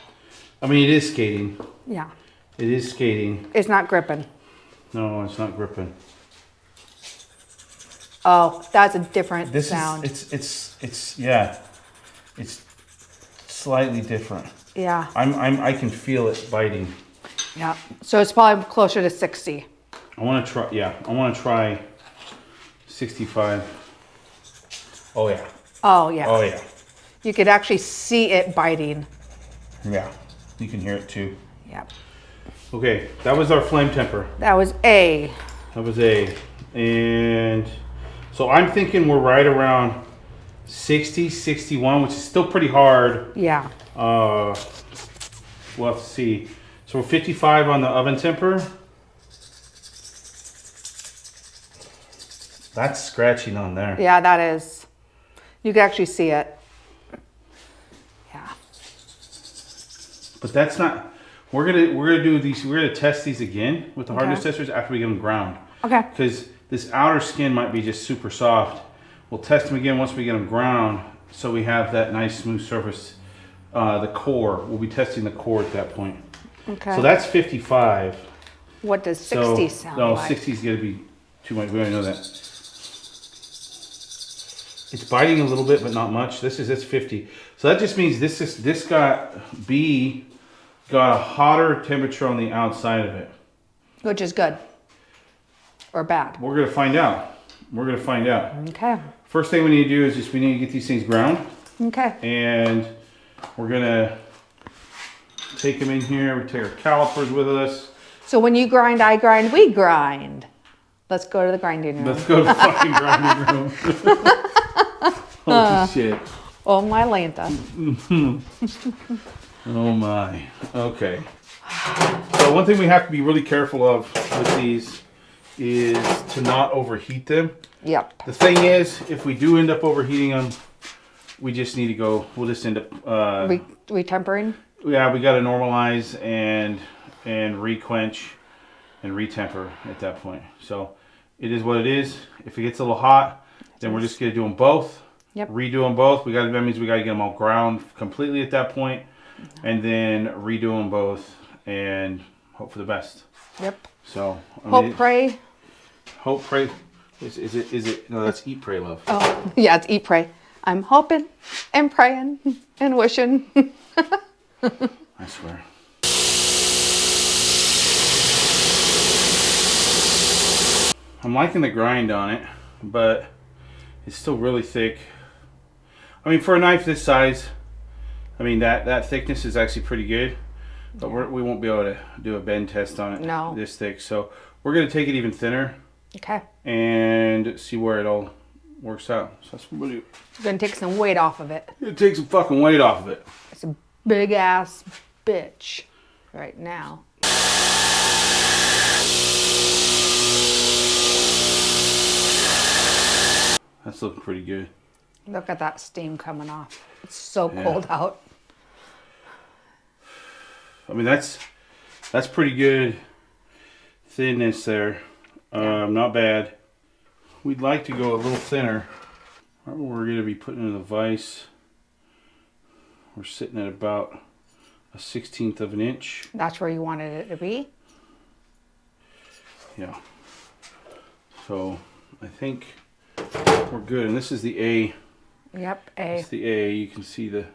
[SPEAKER 2] I mean, it is skating.
[SPEAKER 1] Yeah.
[SPEAKER 2] It is skating.
[SPEAKER 1] It's not gripping.
[SPEAKER 2] No, it's not gripping.
[SPEAKER 1] Oh, that's a different
[SPEAKER 2] This
[SPEAKER 1] sound.
[SPEAKER 2] it's yeah, it's slightly different.
[SPEAKER 1] Yeah.
[SPEAKER 2] I can feel it biting.
[SPEAKER 1] Yeah. So it's probably closer to 60.
[SPEAKER 2] I want to try. Yeah, I want to try 65. Oh yeah.
[SPEAKER 1] Oh, yeah.
[SPEAKER 2] Oh yeah.
[SPEAKER 1] You could actually see it biting.
[SPEAKER 2] Yeah. You can hear it too.
[SPEAKER 1] Yep.
[SPEAKER 2] Okay, that was our flame temper.
[SPEAKER 1] That was A.
[SPEAKER 2] That was A, and so I'm thinking we're right around 60, 61, which is still pretty hard.
[SPEAKER 1] Yeah.
[SPEAKER 2] We'll have to see. So we're 55 on the oven temper. That's scratching on there.
[SPEAKER 1] Yeah, that is. You can actually see it. Yeah.
[SPEAKER 2] But that's not. We're gonna do these. We're gonna test these again with the hardness testers after we get them ground.
[SPEAKER 1] Okay.
[SPEAKER 2] Because this outer skin might be just super soft. We'll test them again once we get them ground, so we have that nice smooth surface. The core, we'll be testing the core at that point.
[SPEAKER 1] Okay.
[SPEAKER 2] So that's 55.
[SPEAKER 1] What does 60
[SPEAKER 2] So,
[SPEAKER 1] sound
[SPEAKER 2] no,
[SPEAKER 1] like?
[SPEAKER 2] 60 is going to be too much. We already know that. It's biting a little bit, but not much. This is 50. So that just means this got B got a hotter temperature on the outside of it.
[SPEAKER 1] Which is good. Or bad.
[SPEAKER 2] We're going to find out. We're going to find out.
[SPEAKER 1] Okay.
[SPEAKER 2] First thing we need to do is we need to get these things ground.
[SPEAKER 1] Okay.
[SPEAKER 2] And we're going to take them in here. We take our calipers with us.
[SPEAKER 1] So when you grind, I grind, we grind. Let's go to the grinding room.
[SPEAKER 2] Let's go to the fucking grinding room. Holy shit.
[SPEAKER 1] Oh my Lanta.
[SPEAKER 2] Oh my. Okay. So one thing we have to be really careful of with these is to not overheat them.
[SPEAKER 1] Yep.
[SPEAKER 2] The thing is, if we do end up overheating them, we just need to go, we'll just end up...
[SPEAKER 1] Retempering?
[SPEAKER 2] Yeah, we got to normalize and requench and retemper at that point. So it is what it is. If it gets a little hot, then we're just going to do them both.
[SPEAKER 1] Yep.
[SPEAKER 2] Redo them both. That means we got to get them all ground completely at that point, and then redo them both and hope for the best.
[SPEAKER 1] Yep.
[SPEAKER 2] So
[SPEAKER 1] Hope, pray.
[SPEAKER 2] Hope, pray. Is it? No, that's eat, pray, love.
[SPEAKER 1] Oh, yeah, it's eat, pray. I'm hoping and praying and wishing.
[SPEAKER 2] I swear. I'm liking the grind on it, but it's still really thick. I mean, for a knife this size, I mean, that thickness is actually pretty good, but we won't be able to do a bend test on it this thick. So we're going to take it even thinner.
[SPEAKER 1] Okay.
[SPEAKER 2] And see where it all works out. So that's what we'll do.
[SPEAKER 1] We're going to take some weight off of it.
[SPEAKER 2] Take some fucking weight off of it.
[SPEAKER 1] It's a big ass bitch right now.
[SPEAKER 2] That's looking pretty good.
[SPEAKER 1] Look at that steam coming off. It's so cold out.
[SPEAKER 2] I mean, that's pretty good thinness there. Not bad. We'd like to go a little thinner. Right where we're going to be putting in the vise, we're sitting at about a 1/16 of an inch.
[SPEAKER 1] That's where you wanted it to be?
[SPEAKER 2] Yeah. So I think we're good. And this is the A.
[SPEAKER 1] Yep, A.
[SPEAKER 2] It's the A. You can see the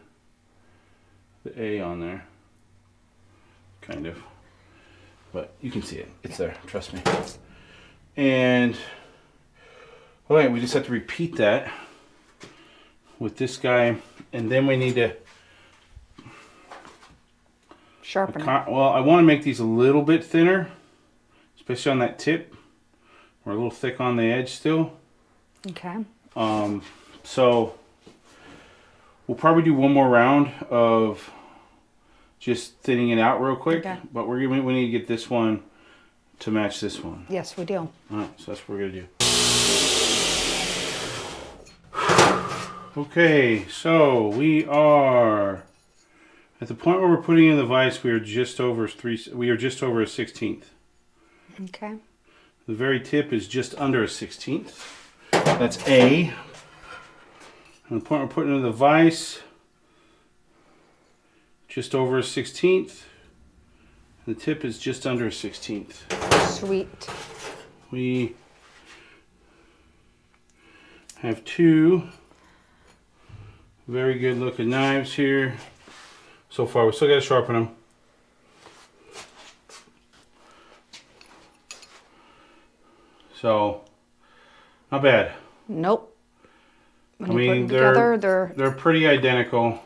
[SPEAKER 2] A on there. Kind of. But you can see it. It's there. Trust me. And all right, we just have to repeat that with this guy, and then we need to
[SPEAKER 1] sharpen it.
[SPEAKER 2] Well, I want to make these a little bit thinner, especially on that tip. We're a little thick on the edge still.
[SPEAKER 1] Okay.
[SPEAKER 2] So we'll probably do one more round of just thinning it out real quick.
[SPEAKER 1] Okay.
[SPEAKER 2] But we need to get this one to match this one.
[SPEAKER 1] Yes, we do.
[SPEAKER 2] All right, so that's what we're gonna do. Okay, so we are at the point where we're putting in the vise. We are just over a 1/16.
[SPEAKER 1] Okay.
[SPEAKER 2] The very tip is just under a 1/16. That's A. And the point we're putting in the vise, just over a 1/16. The tip is just under a 1/16.
[SPEAKER 1] Sweet.
[SPEAKER 2] We have two very good looking knives here. So far, we still got to sharpen them. So, not bad.
[SPEAKER 1] Nope. When
[SPEAKER 2] I
[SPEAKER 1] you put
[SPEAKER 2] mean,
[SPEAKER 1] them together,
[SPEAKER 2] they're pretty identical.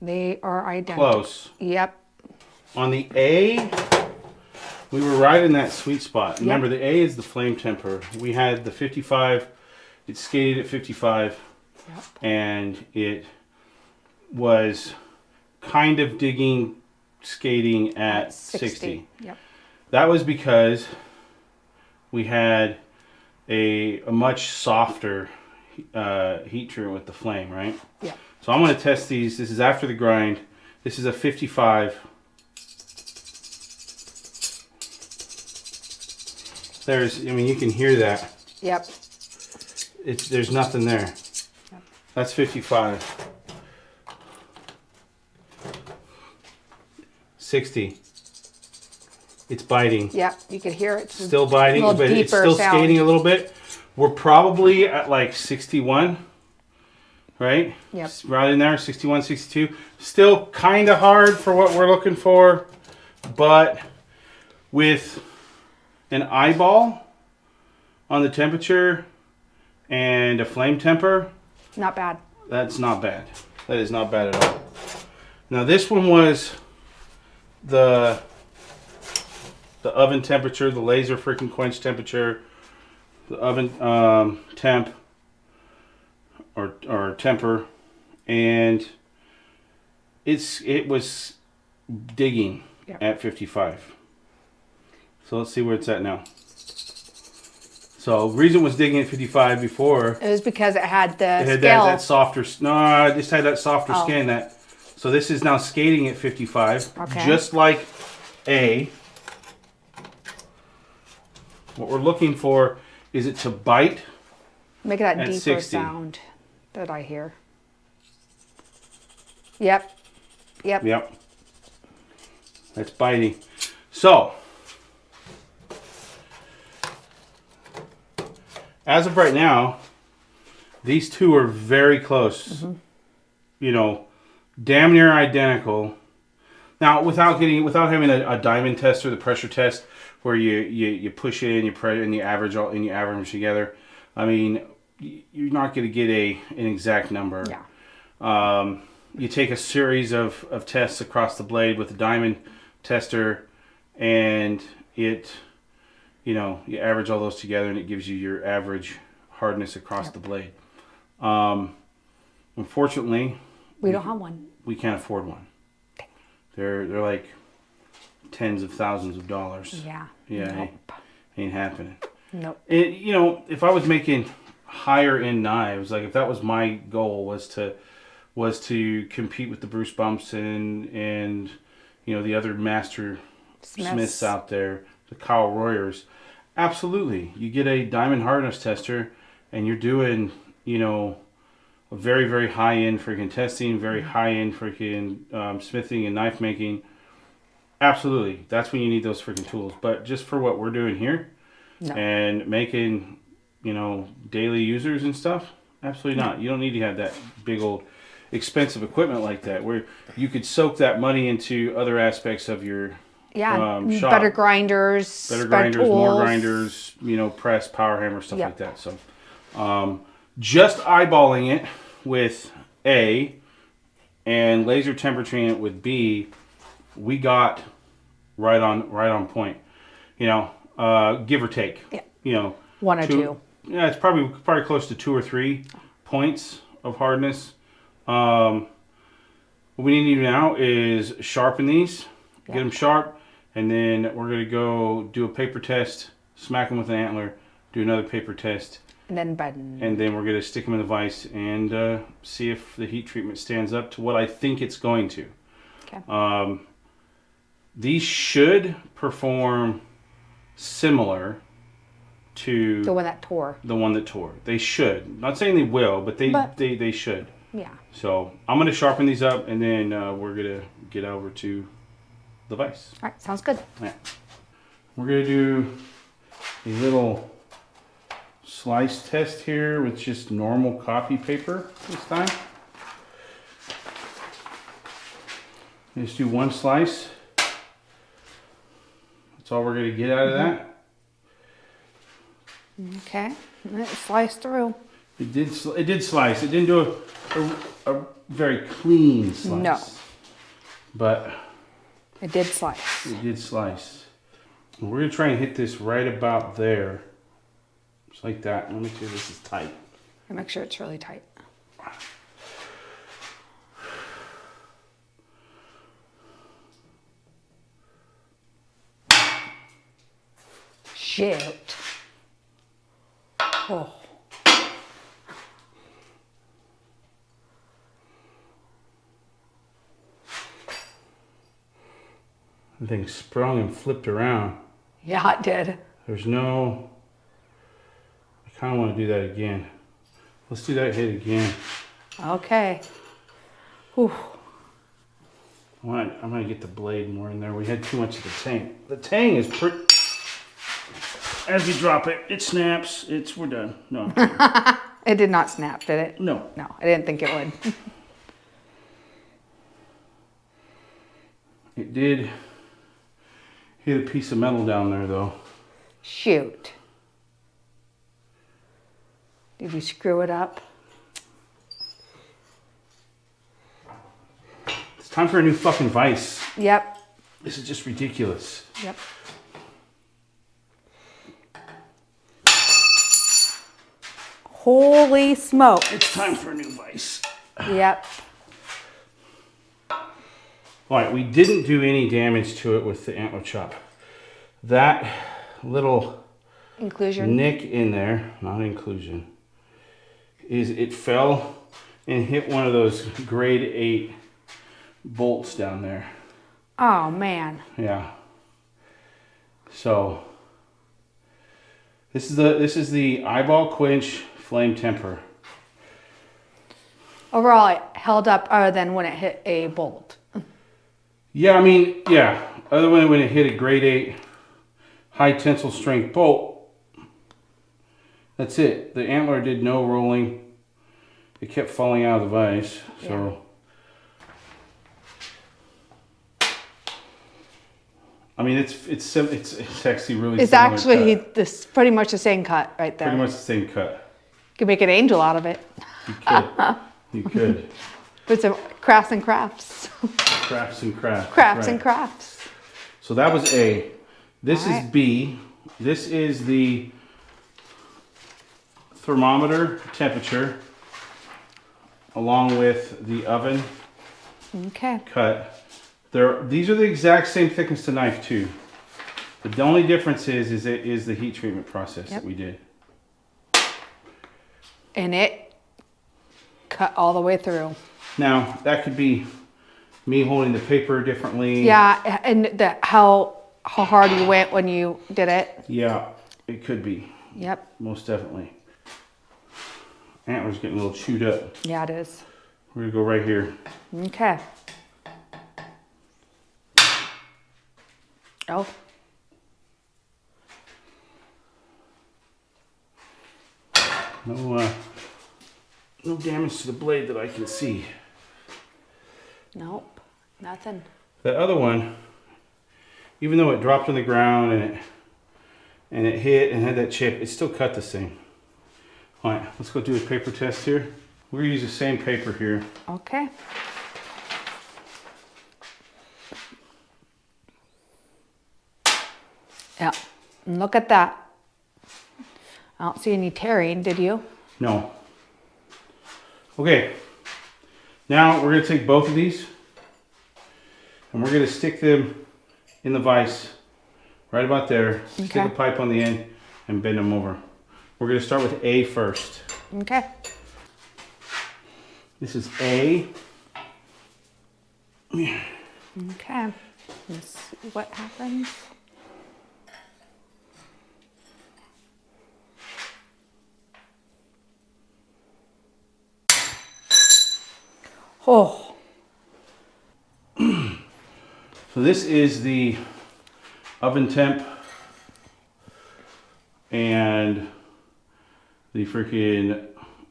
[SPEAKER 1] they are identical.
[SPEAKER 2] Close.
[SPEAKER 1] Yep.
[SPEAKER 2] On the A, we were right in that sweet spot. Remember, the A is the flame temper. We had the 55. It skated at 55.
[SPEAKER 1] Yep.
[SPEAKER 2] And it was kind of skating at 60.
[SPEAKER 1] Yep.
[SPEAKER 2] That was because we had a much softer heat treatment with the flame, right?
[SPEAKER 1] Yeah.
[SPEAKER 2] So I'm going to test these. This is after the grind. This is a 55. I mean, you can hear that.
[SPEAKER 1] Yep.
[SPEAKER 2] There's nothing there. That's 55. 60. It's biting.
[SPEAKER 1] Yep, you could hear it.
[SPEAKER 2] Still biting,
[SPEAKER 1] little
[SPEAKER 2] but it's
[SPEAKER 1] deeper
[SPEAKER 2] still
[SPEAKER 1] sound.
[SPEAKER 2] skating a little bit. We're probably at like 61, right?
[SPEAKER 1] Yep.
[SPEAKER 2] Right in there, 61, 62. Still kind of hard for what we're looking for, but with an eyeball on the temperature and a flame temper,
[SPEAKER 1] Not bad.
[SPEAKER 2] that's not bad. That is not bad at all. Now this one was the oven temperature, the laser freaking quench temperature, the oven temp or temper, and it was digging at 55. So let's see where it's at now. So the reason it was digging at 55 before,
[SPEAKER 1] It was because it had the
[SPEAKER 2] it had
[SPEAKER 1] scale.
[SPEAKER 2] that softer. No, I just had that softer
[SPEAKER 1] Oh.
[SPEAKER 2] skin. So this is now skating at 55,
[SPEAKER 1] Okay.
[SPEAKER 2] just like A. What we're looking for is it to bite.
[SPEAKER 1] Make that
[SPEAKER 2] at
[SPEAKER 1] deeper
[SPEAKER 2] 60.
[SPEAKER 1] sound that I hear. Yep. Yep.
[SPEAKER 2] Yep. That's biting. So, as of right now, these two are very close. You know, damn near identical. Now, without having a diamond test or the pressure test, where you push it in, and you average them together. I mean, you're not going to get an exact number.
[SPEAKER 1] Yeah.
[SPEAKER 2] You take a series of tests across the blade with a diamond tester, and you average all those together, and it gives you your average hardness across the blade. Unfortunately,
[SPEAKER 1] We don't have one.
[SPEAKER 2] we can't afford one. They're like tens of thousands of dollars.
[SPEAKER 1] Yeah.
[SPEAKER 2] Yeah,
[SPEAKER 1] Nope.
[SPEAKER 2] ain't happening.
[SPEAKER 1] Nope.
[SPEAKER 2] If I was making higher end knives, like if that was my goal was to compete with the Bruce Bumps and the other master smiths out there, the Kyle Royers, absolutely. You get a diamond hardness tester and you're doing, a very, very high end freaking testing, very high end freaking smithing and knife making. Absolutely. That's when you need those freaking tools. But just for what we're doing here and making, daily users and stuff, absolutely not. You don't need to have that big old expensive equipment like that where you could soak that money into other aspects of your shop.
[SPEAKER 1] Better grinders.
[SPEAKER 2] Better
[SPEAKER 1] better
[SPEAKER 2] grinders, more
[SPEAKER 1] tools.
[SPEAKER 2] grinders, press, power hammer, stuff
[SPEAKER 1] Yep.
[SPEAKER 2] like that. So, just eyeballing it with A and laser temperaturing it with B, we got right on point. Give or take.
[SPEAKER 1] Yeah. One or two.
[SPEAKER 2] Yeah, it's probably close to 2 or 3 points of hardness. What we need to do now is sharpen these, get them sharp, and then we're going to go do a paper test, smack them with an antler, do another paper test,
[SPEAKER 1] And then button.
[SPEAKER 2] and then we're going to stick them in the vise and see if the heat treatment stands up to what I think it's going to.
[SPEAKER 1] Okay.
[SPEAKER 2] These should perform similar to
[SPEAKER 1] The one that tore.
[SPEAKER 2] the one that tore. They should. Not saying they will, but they should.
[SPEAKER 1] Yeah.
[SPEAKER 2] So I'm going to sharpen these up, and then we're going to get over to the vise.
[SPEAKER 1] All right. Sounds good.
[SPEAKER 2] Yeah. We're going to do a little slice test here with just normal copy paper this time. Just do one slice. That's all we're going to get out of that.
[SPEAKER 1] Okay. And it sliced through.
[SPEAKER 2] It did slice. It didn't do a very clean slice.
[SPEAKER 1] No.
[SPEAKER 2] But
[SPEAKER 1] It did slice.
[SPEAKER 2] it did slice. And we're going to try and hit this right about there. Just like that. Let me see if this is tight.
[SPEAKER 1] And make sure it's really tight. Shoot. Oh.
[SPEAKER 2] The thing sprung and flipped around.
[SPEAKER 1] Yeah, it did.
[SPEAKER 2] There's no... I kind of want to do that again. Let's do that hit again.
[SPEAKER 1] Okay. Whew.
[SPEAKER 2] I'm gonna get the blade more in there. We had too much of the tang. The tang is pretty. As we drop it, it snaps. We're done. No.
[SPEAKER 1] It did not snap, did it?
[SPEAKER 2] No.
[SPEAKER 1] No, I didn't think it would.
[SPEAKER 2] It did hit a piece of metal down there, though.
[SPEAKER 1] Shoot. Did you screw it up?
[SPEAKER 2] It's time for a new fucking vise.
[SPEAKER 1] Yep.
[SPEAKER 2] This is just ridiculous.
[SPEAKER 1] Yep. Holy smoke.
[SPEAKER 2] It's time for a new vise.
[SPEAKER 1] Yep.
[SPEAKER 2] All right, we didn't do any damage to it with the antler chop. That little
[SPEAKER 1] Inclusion.
[SPEAKER 2] nick in there, not inclusion, is it fell and hit one of those grade 8 bolts down there.
[SPEAKER 1] Oh, man.
[SPEAKER 2] Yeah. So this is the eyeball quench flame temper.
[SPEAKER 1] Overall, it held up other than when it hit a bolt.
[SPEAKER 2] Yeah, I mean, yeah. Other than when it hit a grade 8 high tensile strength bolt, that's it. The antler did no rolling. It kept falling out of the vise. So, I mean, it's actually really.
[SPEAKER 1] It's
[SPEAKER 2] similar
[SPEAKER 1] actually
[SPEAKER 2] cut.
[SPEAKER 1] this pretty much the same cut right there.
[SPEAKER 2] Pretty much the same cut.
[SPEAKER 1] You could make an angel out of it.
[SPEAKER 2] You could. You could.
[SPEAKER 1] Put some crafts and crafts.
[SPEAKER 2] Crafts and crafts.
[SPEAKER 1] Crafts
[SPEAKER 2] right.
[SPEAKER 1] and crafts.
[SPEAKER 2] So that was A. This
[SPEAKER 1] All
[SPEAKER 2] is
[SPEAKER 1] right.
[SPEAKER 2] B. This is the thermometer temperature along with the oven
[SPEAKER 1] Okay.
[SPEAKER 2] cut. These are the exact same thickness to knife too. But the only difference is the heat treatment process that we did.
[SPEAKER 1] And it cut all the way through.
[SPEAKER 2] Now that could be me holding the paper differently.
[SPEAKER 1] Yeah, and how hard you went when you did it.
[SPEAKER 2] Yeah, it could be.
[SPEAKER 1] Yep.
[SPEAKER 2] Most definitely. Antler's getting a little chewed up.
[SPEAKER 1] Yeah, it is.
[SPEAKER 2] We're gonna go right here.
[SPEAKER 1] Okay. Oh.
[SPEAKER 2] No damage to the blade that I can see.
[SPEAKER 1] Nope. Nothing.
[SPEAKER 2] That other one, even though it dropped on the ground and it hit and had that chip, it still cut the same. All right, let's go do a paper test here. We're gonna use the same paper here.
[SPEAKER 1] Okay. Yeah. And look at that. I don't see any tearing, did you?
[SPEAKER 2] No. Okay. Now we're gonna take both of these and we're gonna stick them in the vise right about there. Stick
[SPEAKER 1] Okay.
[SPEAKER 2] a pipe on the end and bend them over. We're gonna start with A first.
[SPEAKER 1] Okay.
[SPEAKER 2] This is A.
[SPEAKER 1] Okay. Let's see what happens. Oh.
[SPEAKER 2] So this is the oven temp and the freaking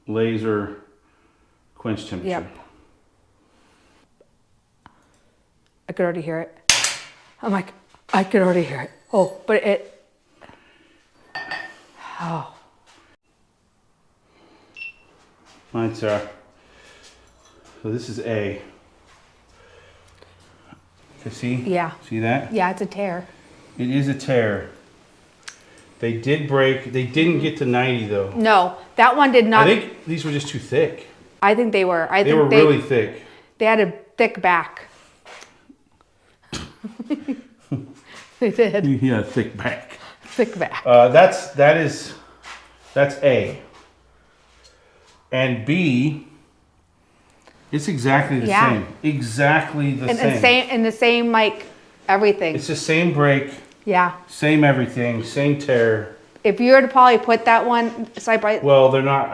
[SPEAKER 2] laser quench temperature.
[SPEAKER 1] Yep. I could already hear it. I'm like, I could already hear it. Oh, but it. Oh.
[SPEAKER 2] All right, Sarah. So this is A. Okay, see?
[SPEAKER 1] Yeah.
[SPEAKER 2] See that?
[SPEAKER 1] Yeah, it's a tear.
[SPEAKER 2] It is a tear. They did break. They didn't get to 90 though.
[SPEAKER 1] No, that one did not.
[SPEAKER 2] I think these were just too thick.
[SPEAKER 1] I think they were.
[SPEAKER 2] They were really thick.
[SPEAKER 1] They had a thick back. They did.
[SPEAKER 2] Yeah, thick back.
[SPEAKER 1] Thick back.
[SPEAKER 2] That's A. And B, it's exactly the
[SPEAKER 1] Yeah.
[SPEAKER 2] same. Exactly the
[SPEAKER 1] And the same like everything.
[SPEAKER 2] It's the same break,
[SPEAKER 1] Yeah.
[SPEAKER 2] same everything, same tear.
[SPEAKER 1] If you were to probably put that one side by.
[SPEAKER 2] Well, they're not.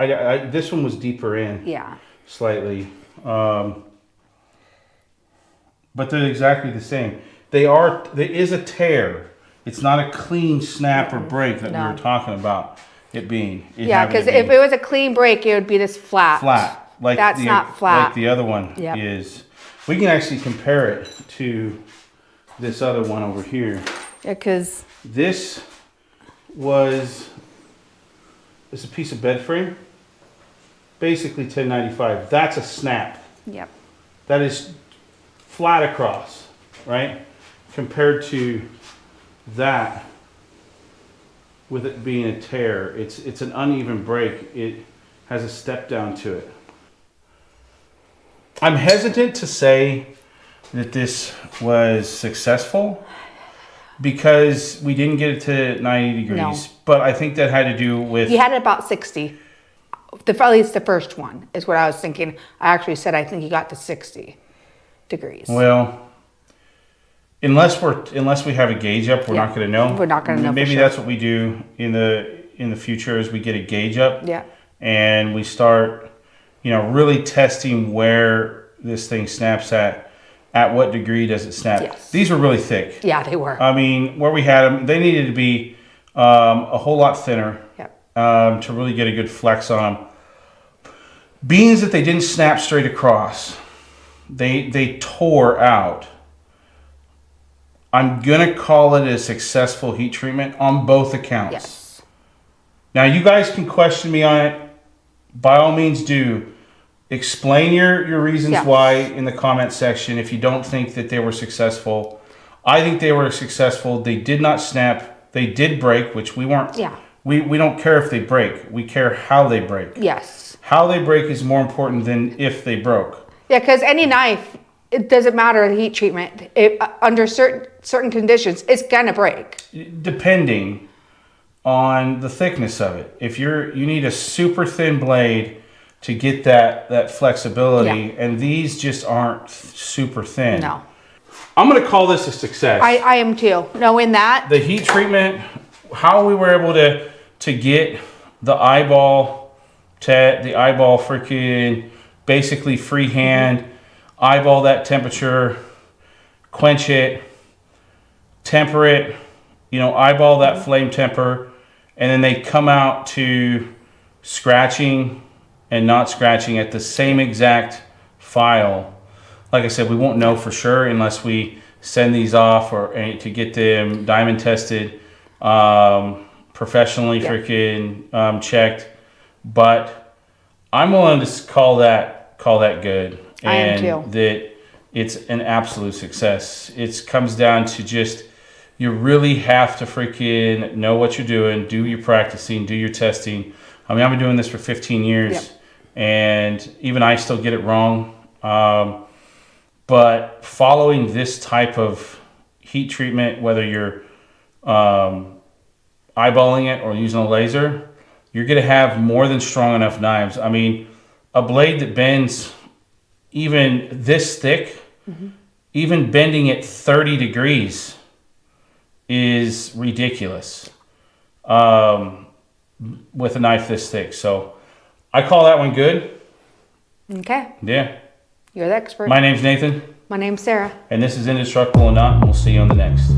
[SPEAKER 2] This one was deeper in.
[SPEAKER 1] Yeah.
[SPEAKER 2] slightly. But they're exactly the same. There is a tear. It's not a clean snap or break that we were talking about it being.
[SPEAKER 1] Yeah, because if it was a clean break, it would be this flat.
[SPEAKER 2] Flat. Like
[SPEAKER 1] that's not flat.
[SPEAKER 2] Like the other one is. We can actually compare it to this other one over here.
[SPEAKER 1] Yeah, because
[SPEAKER 2] this was a piece of bed frame. Basically 1095. That's a snap.
[SPEAKER 1] Yep.
[SPEAKER 2] That is flat across, right? Compared to that, with it being a tear, it's an uneven break. It has a step down to it. I'm hesitant to say that this was successful because we didn't get it to 90 degrees.
[SPEAKER 1] No.
[SPEAKER 2] But I think that had to do with...
[SPEAKER 1] You had it about 60. At least the first one is what I was thinking. I actually said I think you got to 60 degrees.
[SPEAKER 2] Well, unless we have a gauge up, we're not going to know.
[SPEAKER 1] We're not going to know.
[SPEAKER 2] Maybe that's what we do in the future is we get a gauge up.
[SPEAKER 1] Yeah.
[SPEAKER 2] And we start, really testing where this thing snaps at what degree does it snap.
[SPEAKER 1] Yes.
[SPEAKER 2] These were really thick.
[SPEAKER 1] Yeah, they were.
[SPEAKER 2] I mean, where we had them, they needed to be a whole lot thinner.
[SPEAKER 1] Yep.
[SPEAKER 2] To really get a good flex on them. Beans that they didn't snap straight across, they tore out. I'm gonna call it a successful heat treatment on both accounts.
[SPEAKER 1] Yes.
[SPEAKER 2] Now you guys can question me on it. By all means do. Explain your reasons why in the comment section if you don't think that they were successful. I think they were successful. They did not snap. They did break, which we weren't.
[SPEAKER 1] Yeah.
[SPEAKER 2] We don't care if they break. We care how they break.
[SPEAKER 1] Yes.
[SPEAKER 2] How they break is more important than if they broke.
[SPEAKER 1] Yeah, because any knife, it doesn't matter the heat treatment. Under certain conditions, it's gonna break.
[SPEAKER 2] Depending on the thickness of it. If you need a super thin blade to get that flexibility, and these just aren't super thin.
[SPEAKER 1] No.
[SPEAKER 2] I'm gonna call this a success.
[SPEAKER 1] I am too. Knowing that.
[SPEAKER 2] The heat treatment, how we were able to get the eyeball freaking basically freehand, eyeball that temperature, quench it, temper it, eyeball that flame temper, and then they come out to scratching and not scratching at the same exact file. Like I said, we won't know for sure unless we send these off or to get them diamond tested. Professionally freaking checked, but I'm willing to call that good, and
[SPEAKER 1] I am too.
[SPEAKER 2] that it's an absolute success. It comes down to just you really have to freaking know what you're doing, do your practicing, do your testing. I mean, I've been doing this for 15 years, and even I still get it wrong. But following this type of heat treatment, whether you're eyeballing it or using a laser, you're going to have more than strong enough knives. I mean, a blade that bends even this thick, even bending it 30 degrees is ridiculous with a knife this thick. So I call that one good.
[SPEAKER 1] Okay.
[SPEAKER 2] Yeah.
[SPEAKER 1] You're the expert.
[SPEAKER 2] My name's Nathan.
[SPEAKER 1] My name's Sarah.
[SPEAKER 2] And this is Indestructible or Not, and we'll see you on the next.